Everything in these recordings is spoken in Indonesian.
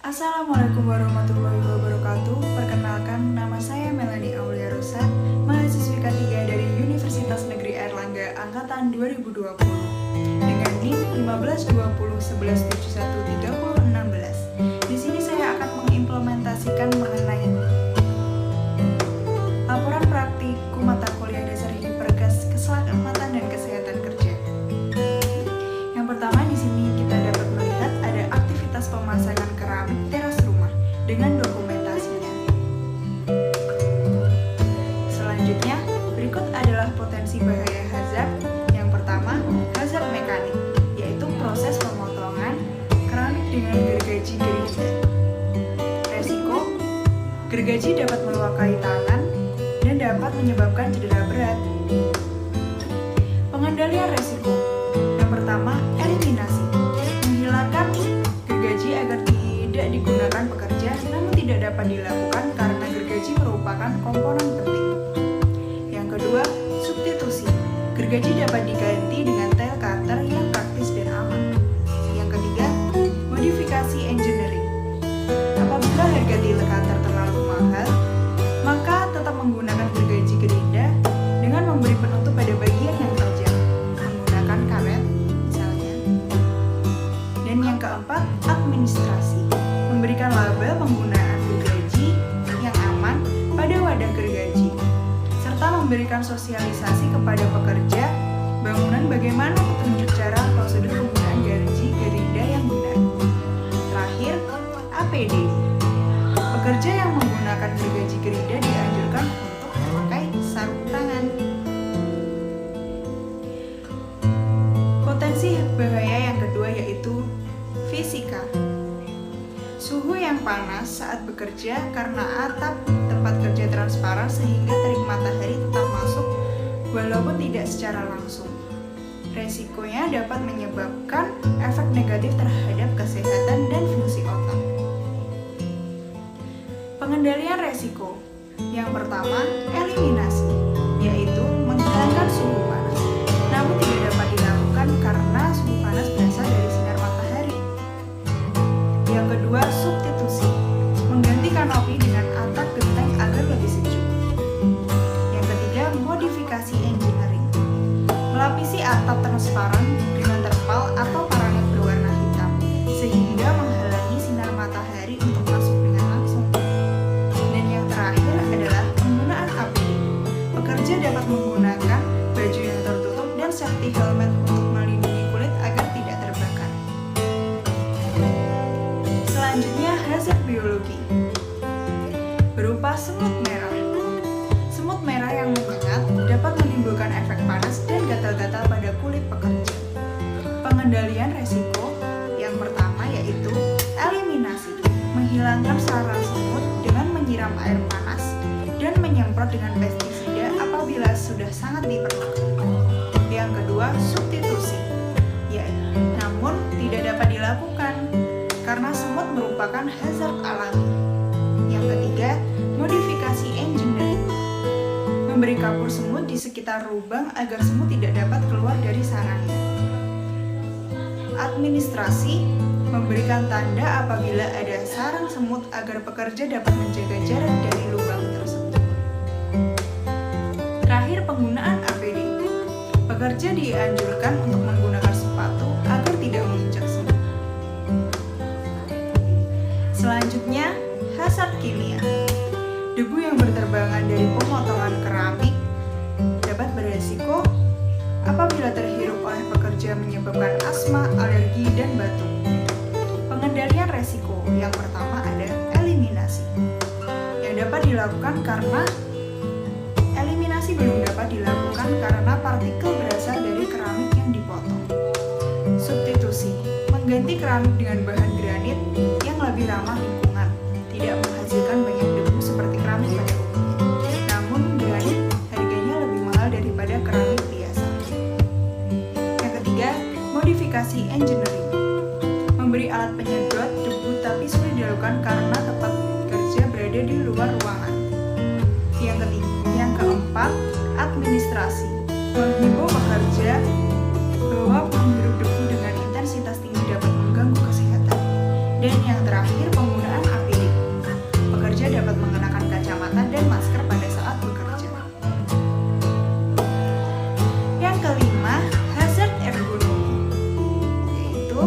Assalamualaikum warahmatullahi wabarakatuh. Perkenalkan, nama saya Melanie Aulia Rosa, mahasiswi K3 dari Universitas Negeri Airlangga Angkatan 2020 dengan NIM 152011713016. Di sini saya akan mengimplementasikan mengenai laporan praktikum mata kuliah dasar Hipergas Keselamatan dan Kesehatan Kerja. Yang pertama, di sini kita dapat melihat ada aktivitas pemasangan keramik teras rumah dengan dokumentasinya. Selanjutnya, berikut adalah potensi bahaya hazard. Yang pertama, hazard mekanik, yaitu proses pemotongan keramik dengan gergaji gerinda. Resiko, gergaji dapat melukai tangan dan dapat menyebabkan cedera berat. Pengendalian resiko. Yang pertama, eliminasi, menghilangkan gergaji agar tidak digunakan pekerja, namun tidak dapat dilakukan karena gergaji merupakan komponen penting. Yang kedua, substitusi, gergaji dapat diganti dengan tail cutter yang praktis dan aman. Yang ketiga, modifikasi engineering, apabila harga tail cutter terlalu mahal, maka tetap menggunakan gergaji gerinda dengan memberi penutup pada bagian yang tajam, menggunakan karet misalnya. Dan yang keempat, administrasi, memberikan label penggunaan gergaji yang aman pada wadah gergaji, serta memberikan sosialisasi kepada pekerja bangunan bagaimana petunjuk cara prosedur penggunaan gergaji gerinda yang benar. Terakhir, APD, pekerja yang menggunakan gergaji gerinda dianjurkan untuk memakai sarung tangan. Potensi bahaya yang kedua yaitu fisika. Suhu yang panas saat bekerja karena atap tempat kerja transparan sehingga terik matahari tetap masuk walaupun tidak secara langsung. Resikonya dapat menyebabkan efek negatif terhadap kesehatan dan fungsi otak. Pengendalian resiko. Yang pertama, eliminasi, yaitu menghilangkan suhu panas. Namun tidak dapat dilakukan karena suhu panas berasal dari sinar matahari. Yang kedua, substitusi, mengganti kanopi dengan atap genteng agar lebih sejuk. Yang ketiga, modifikasi engineering, melapisi atap transparan dengan terpal atau paranet berwarna hitam sehingga menghalangi sinar matahari untuk masuk dengan langsung. Dan yang terakhir adalah penggunaan APD. Pekerja dapat menggunakan baju yang tertutup dan safety helmet untuk melindungi kulit agar tidak terbakar. Selanjutnya, hazard biologi berupa semut merah. Semut merah yang menyengat dapat menimbulkan efek panas dan gatal-gatal pada kulit pekerja. Pengendalian resiko. Yang pertama yaitu eliminasi, menghilangkan sarang semut dengan menyiram air panas dan menyemprot dengan pestisida apabila sudah sangat diperlukan. Yang kedua, substitusi, namun tidak dapat dilakukan karena semut merupakan hazard alami. Yang ketiga, modifikasi engineering, memberi kapur semut di sekitar lubang agar semut tidak dapat keluar dari sarangnya. Administrasi, memberikan tanda apabila ada sarang semut agar pekerja dapat menjaga jarak dari lubang tersebut. Terakhir, penggunaan APD. Pekerja dianjurkan untuk menggunakan sepatu agar tidak menginjak semut. Selanjutnya, hazard kimia. Debu yang berterbangan dari pemotongan keramik dapat beresiko apabila terhirup oleh pekerja menyebabkan asma, alergi, dan batuk. Pengendalian resiko. Yang pertama ada eliminasi, yang dapat dilakukan karena eliminasi belum dapat dilakukan karena partikel berasal dari keramik yang dipotong. Substitusi, mengganti keramik dengan bahan granit yang lebih ramah lingkungan, tidak menghasilkan banyak debu seperti keramik pada umumnya. Namun granit harganya lebih mahal daripada keramik biasa. Yang ketiga, modifikasi engineering, memberi alat penyedot debu tapi sulit dilakukan karena tempat kerja berada di luar ruangan. Yang keempat, administrasi, menghimbau pekerja bahwa menghirup debu dengan intensitas tinggi dapat mengganggu kesehatan. Dan yang terakhir, penggunaan APD. Pekerja dapat mengenakan kacamata dan masker pada saat bekerja. Yang kelima, hazard ergonomi, yaitu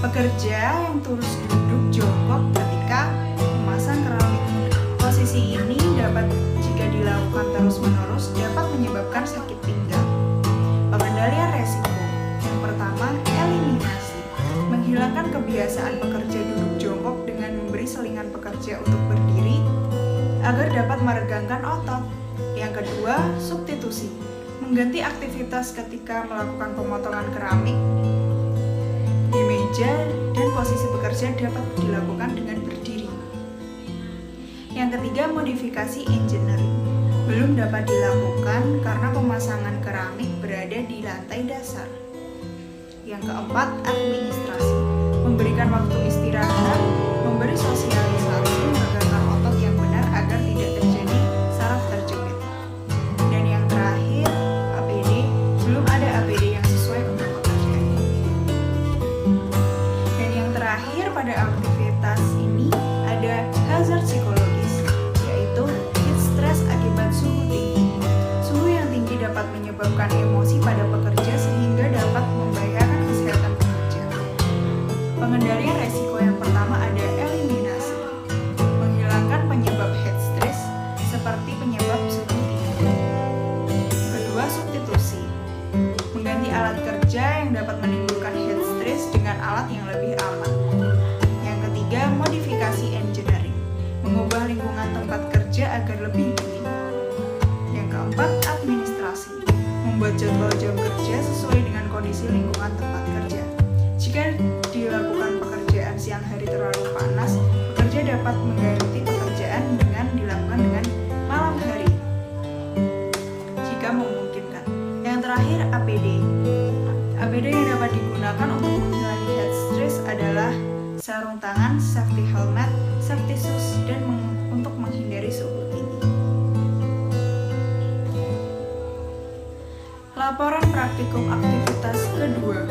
pekerja yang terus duduk jongkok ketika memasang keramik. Posisi ini dapat jika dilakukan terus-menerus dapat menyebabkan sakit pinggang. Pengendalian resiko. Yang pertama, eliminasi. Menghilangkan kebiasaan pekerja duduk jongkok dengan memberi selingan pekerja untuk berdiri agar dapat meregangkan otot. Yang kedua, substitusi. Mengganti aktivitas ketika melakukan pemotongan keramik di meja dan posisi bekerja dapat dilakukan dengan berdiri. Yang ketiga, modifikasi engineering. Belum dapat dilakukan karena pemasangan keramik berada di lantai dasar. Yang keempat, administrasi. Memberikan waktu istirahat, memberi sosialisasi, meregangkan otot yang benar agar tidak terjadi saraf terjepit. Dan yang terakhir, APD. Belum ada APD yang sesuai untuk pekerjaan. Dan yang terakhir pada aktivitas ini ada hazard psikologis, yaitu heat stress akibat suhu tinggi. Suhu yang tinggi dapat menyebabkan emosi pada pekerja sehingga dapat membahayakan kesehatan pekerja. Pengendalian resiko yang pertama ada eliminasi. Menghilangkan penyebab heat stress seperti penyebab suhu tinggi. Kedua, substitusi. Mengganti alat kerja yang dapat menimbulkan heat stress dengan alat yang lebih aman. Yang ketiga, modifikasi engineering. Mengubah lingkungan tempat kerja agar lebih dingin. Yang keempat, administrasi. Membuat jadwal jam kerja sesuai dengan kondisi lingkungan tempat kerja. Jika dilakukan pekerjaan siang hari terlalu panas, pekerja dapat mengganti pekerjaan dengan dilakukan dengan malam hari jika memungkinkan. Yang terakhir, APD. APD yang dapat digunakan untuk menghilangkan heat stress adalah sarung tangan, safety helmet, safety shoes, dan untuk menghindari suhu tinggi. Laporan praktikum aktivitas kedua.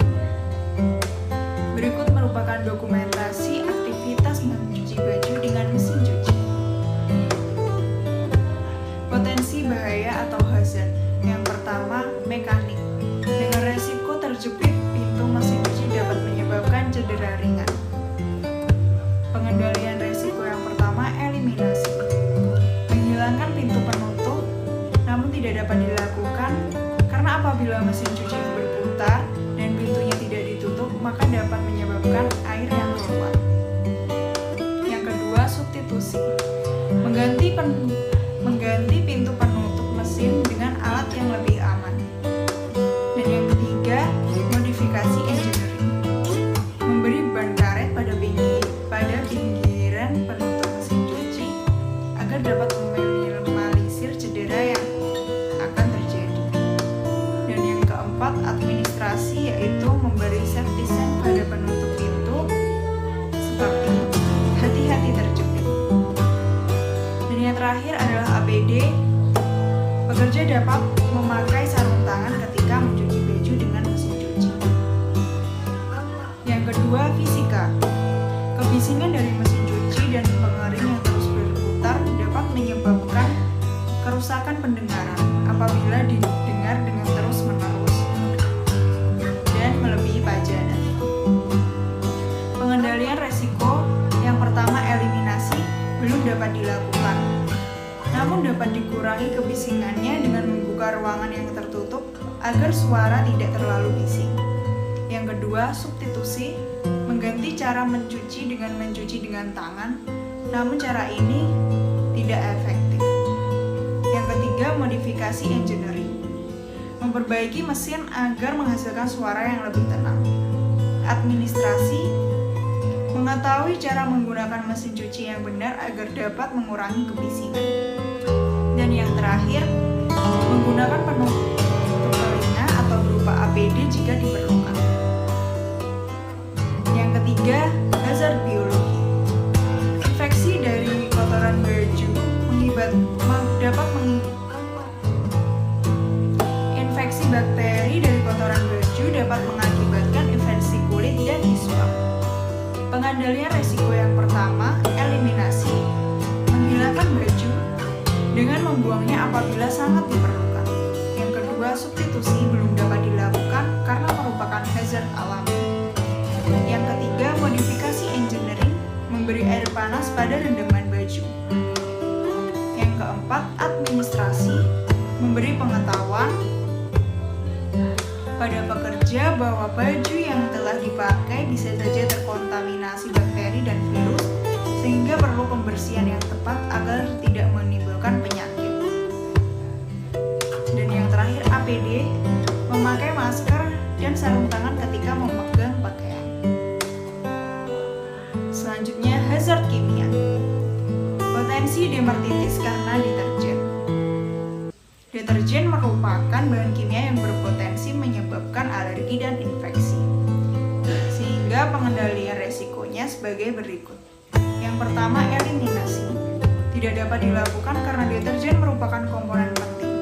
Berikut merupakan dokumentasi aktivitas mencuci baju dengan mesin cuci. Potensi bahaya atau hazard. Yang pertama, mekanik. Dengan resiko terjepit pintu mesin cuci dapat menyebabkan cedera ringan. Pengendalian resiko yang pertama, eliminasi. Menghilangkan pintu penutup, namun tidak dapat dilakukan karena apabila mesin cuci berputar dan pintunya tidak ditutup, maka dapat menyebabkan air yang keluar. Yang kedua, substitusi. Mengganti pintu penutup mesin dengan alat yang lebih aman. Dan yang ketiga, modifikasi engineering. Memberi ban karet pada pinggiran penutup mesin cuci agar dapat meminimalisir cedera yang akan terjadi. Dan yang keempat, administrasi, yaitu memberi safety sign pada penutup pintu seperti hati-hati terjepit. Dan yang terakhir adalah APD. Pekerja dapat memakai sarung tangan ketika mencuci baju dengan mesin cuci. Yang kedua, fisika. Kebisingan dari mesin cuci dan pengering yang terus berputar dapat menyebabkan kerusakan pendengaran apabila didengar dengan terus-menerus dan melebihi pajanan. Pengendalian resiko yang pertama, eliminasi, belum dapat dilakukan. Namun dapat dikurangi kebisingannya dengan membuka ruangan yang tertutup agar suara tidak terlalu bising. Yang kedua, substitusi. Mengganti cara mencuci dengan tangan, namun cara ini tidak efektif. Yang ketiga, modifikasi engineering. Memperbaiki mesin agar menghasilkan suara yang lebih tenang. Administrasi. Mengetahui cara menggunakan mesin cuci yang benar agar dapat mengurangi kebisingan. Dan yang terakhir, menggunakan penutup telinga atau berupa APD jika diperlukan. Yang ketiga, hazard biologi. Infeksi dari kotoran baju infeksi bakteri dari kotoran baju dapat mengakibatkan infeksi kulit dan ispa. Pengendalian resiko yang pertama, eliminasi, menghilangkan baju dengan membuangnya apabila sangat diperlukan. Yang kedua, substitusi belum dapat dilakukan karena merupakan hazard alami. Yang ketiga, modifikasi engineering, memberi air panas pada rendaman baju. Yang keempat, administrasi, memberi pengetahuan pada pekerja bahwa baju yang telah dipakai bisa saja terkontaminasi bakteri dan virus, sehingga perlu pembersihan yang tepat agar tidak menimbulkan penyakit. Dan yang terakhir, APD, memakai masker dan sarung tangan ketika memegang pakaian. Selanjutnya, hazard kimia, potensi dermatitis karena deterjen. Deterjen merupakan bahan kimia yang berpotensi menyebabkan alergi dan infeksi, sehingga pengendalian resikonya sebagai berikut. Yang pertama, eliminasi. Tidak dapat dilakukan karena deterjen merupakan komponen penting.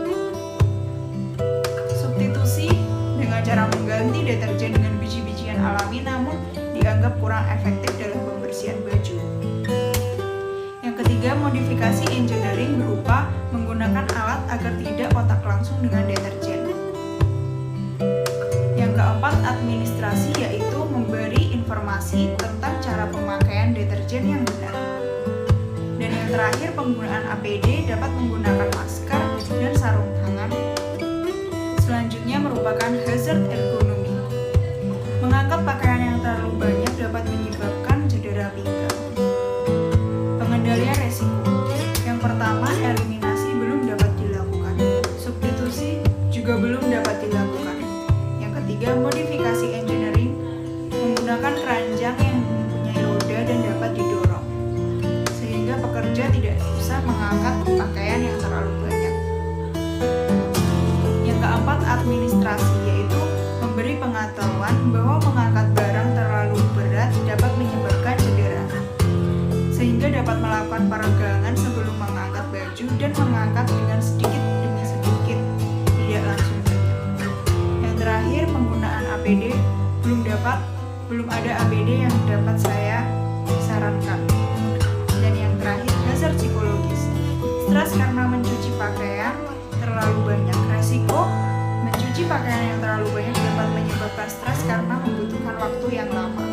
Substitusi dengan cara mengganti deterjen dengan biji-bijian alami namun dianggap kurang efektif dalam pembersihan baju. Yang ketiga, modifikasi engineering berupa menggunakan alat agar tidak kontak langsung dengan deterjen. Yang keempat, administrasi, yaitu memberi informasi tentang cara pemakaian deterjen yang benar. Dan yang terakhir, penggunaan APD dapat menggunakan masker dan sarung tangan. Selanjutnya merupakan hazard ergonomi. Mengangkat pakaian yang terlalu banyak dapat menyebabkan cedera pinggang. Pengendalian resiko. Yang pertama, eliminasi belum dapat dilakukan. Substitusi juga belum dapat dilakukan. Yang ketiga, modifikasi engineering, menggunakan keranjang yang mempunyai roda dan dapat didorong, sehingga pekerja tidak usah mengangkat pakaian yang terlalu banyak. Yang keempat, administrasi, yaitu memberi pengetahuan bahwa mengangkat barang terlalu berat dapat menyebabkan cedera, sehingga dapat melakukan peregangan sebelum mengangkat baju dan mengangkat dengan sedikit demi sedikit, tidak langsung saja. Yang terakhir, penggunaan APD belum ada APD yang dapat saya sarankan. Dan yang terakhir, hazard psikologis. Stres karena mencuci pakaian terlalu banyak. Resiko mencuci pakaian yang terlalu banyak dapat menyebabkan stres karena membutuhkan waktu yang lama.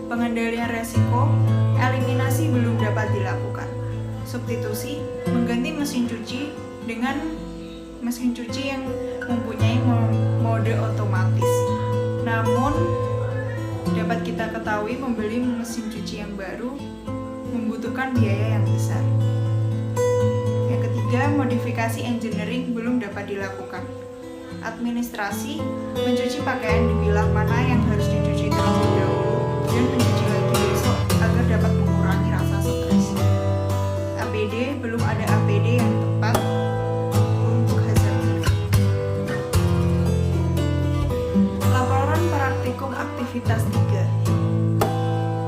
Pengendalian resiko, eliminasi belum dapat dilakukan. Substitusi, mengganti mesin cuci dengan mesin cuci yang mempunyai mode otomatis. Namun, dapat kita ketahui membeli mesin cuci yang baru membutuhkan biaya yang besar. Yang ketiga, modifikasi engineering belum dapat dilakukan. Administrasi, mencuci pakaian dipilah mana yang harus dicuci terlebih dahulu dan mencuci lagi besok agar dapat mengurangi rasa stres. APD, belum ada APD yang tepat untuk hazard. Laporan praktikum aktivitas 3.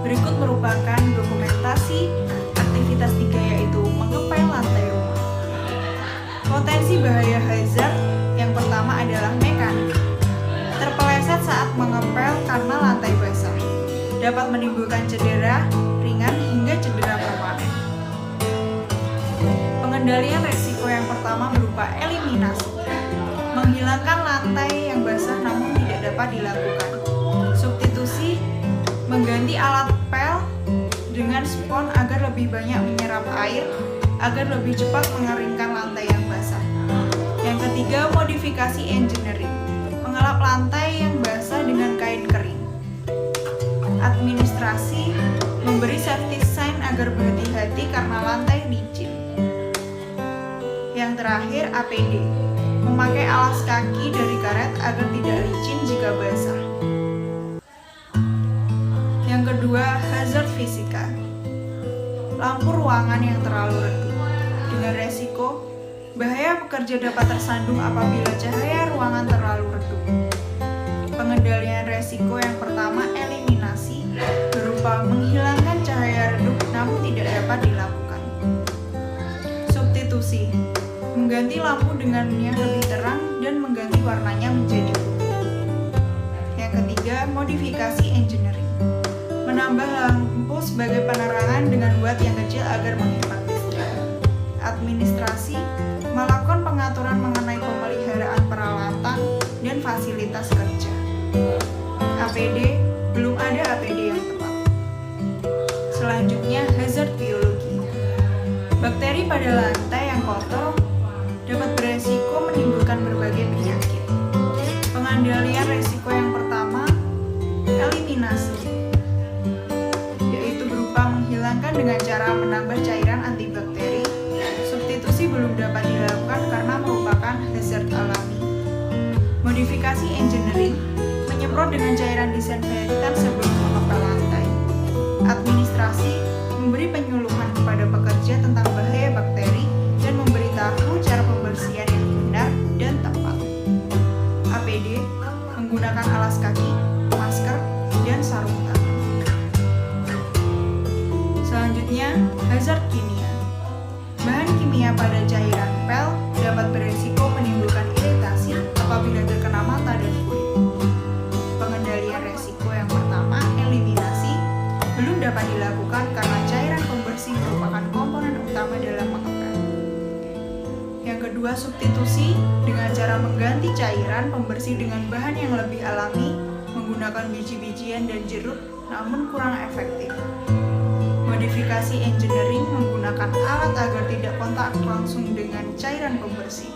Berikut merupakan dokumentasi aktivitas 3, yaitu mengepel lantai rumah. Potensi bahaya hazard yang pertama adalah mekanik. Terpeleset saat mengepel karena lantai basah dapat menimbulkan cedera ringan hingga cedera permanen. Pengendalian resiko yang pertama berupa eliminasi. Menghilangkan lantai yang basah namun tidak dapat dilakukan. Substitusi, mengganti alat pel dengan spons agar lebih banyak menyerap air agar lebih cepat mengeringkan lantai yang basah. Yang ketiga, modifikasi engineering. Mengelap lantai yang basah dengan kain kering. Administrasi, memberi safety sign agar berhati-hati karena lantai licin. Yang terakhir, APD, memakai alas kaki dari karet agar tidak licin jika basah. Yang kedua, hazard fisika. Lampu ruangan yang terlalu redup. Dengan resiko, bahaya pekerja dapat tersandung apabila cahaya ruangan terlalu redup. Pengendalian resiko yang pertama, eliminasi, berupa menghilangkan cahaya redup namun tidak dapat dilakukan. Substitusi, mengganti lampu dengan yang lebih terang dan mengganti warnanya menjadi putih. Yang ketiga, modifikasi engineering, menambah lampu sebagai penerangan dengan watt yang kecil agar menghemat listrik. Administrasi melakukan pengaturan mengenai pemeliharaan peralatan dan fasilitas kerja. APD, belum ada APD yang tepat. Selanjutnya, hazard biologi. Bakteri pada lantai yang kotor dapat beresiko menimbulkan berbagai penyakit. Pengendalian resiko yang pertama, eliminasi, yaitu berupa menghilangkan dengan cara menambah cairan antibakteri. Substitusi belum dapat dilakukan karena merupakan hazard alami. Modifikasi engineering, menyemprot dengan cairan disinfektan sebelum mengepel lantai. Administrasi, memberi penyuluhan kepada pekerja tentang bahaya bakteri dan memberitahu cara pembersihan yang benar dan tepat. APD, menggunakan alas kaki, masker, dan sarung tangan. Selanjutnya, hazard kimia. Bahan kimia pada cairan pel dapat beresiko menimbulkan iritasi apabila terkena mata dan kulit. Pengendalian resiko yang pertama, eliminasi, belum dapat dilakukan karena cairan pembersih merupakan komponen utama dalam mengepel. Yang kedua, substitusi dengan cara mengganti cairan pembersih dengan bahan yang lebih alami, menggunakan biji-bijian dan jeruk, namun kurang efektif. Modifikasi engineering, menggunakan alat agar tidak kontak langsung dengan cairan pembersih.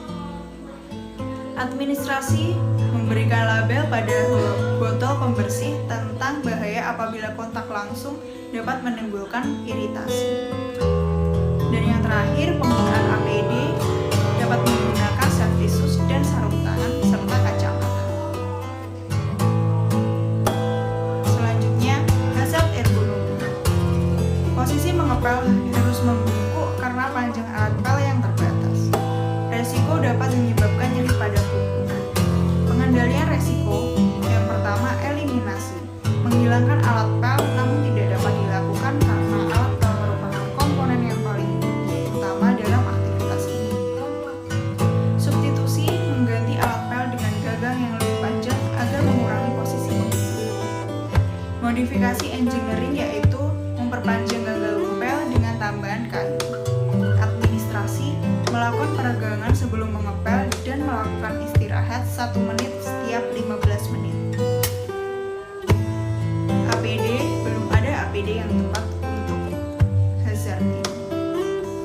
Administrasi, memberikan label pada botol pembersih tentang bahaya apabila kontak langsung dapat menimbulkan iritasi. Dan yang terakhir, penggunaan APD dapat menggunakan safety shoes dan sarung tangan serta kacamata. Selanjutnya, hazard ergonomi. Posisi mengepel harus membungkuk karena panjang alat pel yang terbatas. Resiko dapat menyebabkan nyeri pada punggung. Pengendalian resiko yang pertama, eliminasi, menghilangkan alat pel namun tidak dapat dilakukan karena alat pel merupakan komponen yang paling utama dalam aktivitas ini. Substitusi, mengganti alat pel dengan gagang yang lebih panjang agar mengurangi posisi membungkuk. Modifikasi engineering yaitu memperpanjang gagang pel dengan tambahan kayu. Administrasi, melakukan peregangan sebelum mengepel dan melakukan istirahat 1 menit setiap 15 menit. APD, belum ada APD yang tepat untuk hazard ini.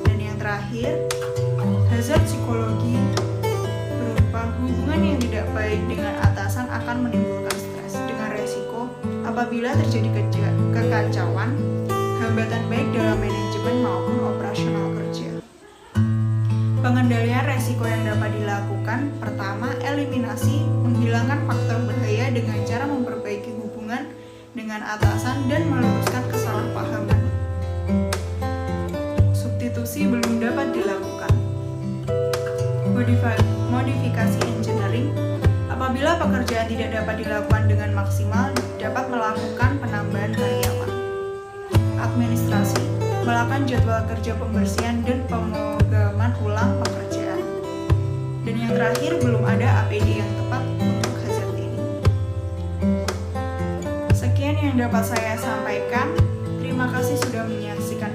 Dan yang terakhir, hazard psikologi, berupa hubungan yang tidak baik dengan atasan akan menimbulkan stres dengan resiko apabila terjadi kekacauan, hambatan baik dalam manajemen maupun operasional kerja. Pengendalian resiko yang dapat dilakukan, pertama, eliminasi, menghilangkan faktor bahaya dengan cara memperbaiki hubungan dengan atasan dan meluruskan kesalahpahaman. Substitusi belum dapat dilakukan. Modifikasi engineering, apabila pekerjaan tidak dapat dilakukan dengan maksimal, dapat melakukan penambahan karyawan. Administrasi, melakukan jadwal kerja pembersihan dan pemrograman ulang pekerjaan. Dan yang terakhir, belum ada APD yang tepat untuk hazard ini. Sekian yang dapat saya sampaikan. Terima kasih sudah menyaksikan